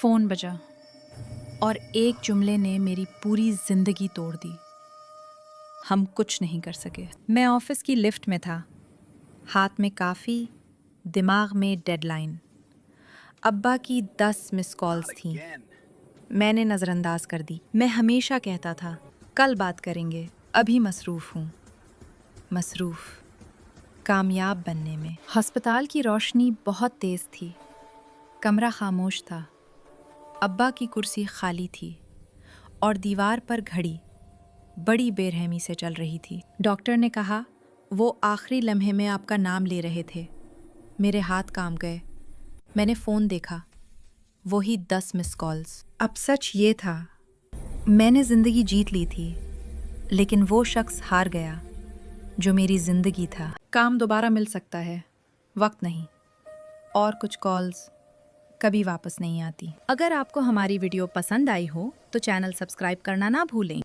Phone بجا اور ایک جملے نے میری پوری زندگی توڑ دی۔ ہم کچھ نہیں کر سکے۔ میں آفس کی لفٹ میں تھا، ہاتھ میں کافی، دماغ میں ڈیڈ لائن۔ ابا کی 10 مس کالز تھیں، میں نے نظر انداز کر دی۔ میں ہمیشہ کہتا تھا کل بات کریں گے، ابھی مصروف ہوں۔ مصروف کامیاب بننے میں۔ ہسپتال کی روشنی بہت تیز تھی، کمرہ خاموش تھا، ابا کی کرسی خالی تھی اور دیوار پر گھڑی بڑی بے رحمی سے چل رہی تھی۔ ڈاکٹر نے کہا وہ آخری لمحے میں آپ کا نام لے رہے تھے۔ میرے ہاتھ کانپ گئے۔ میں نے فون دیکھا، وہی 10 مس کالز۔ اب سچ یہ تھا، میں نے زندگی جیت لی تھی، لیکن وہ شخص ہار گیا جو میری زندگی تھا۔ کام دوبارہ مل سکتا ہے، وقت نہیں، اور کچھ کالز کبھی واپس نہیں آتی۔ اگر آپ کو ہماری ویڈیو پسند آئی ہو تو چینل سبسکرائب کرنا نہ بھولیں۔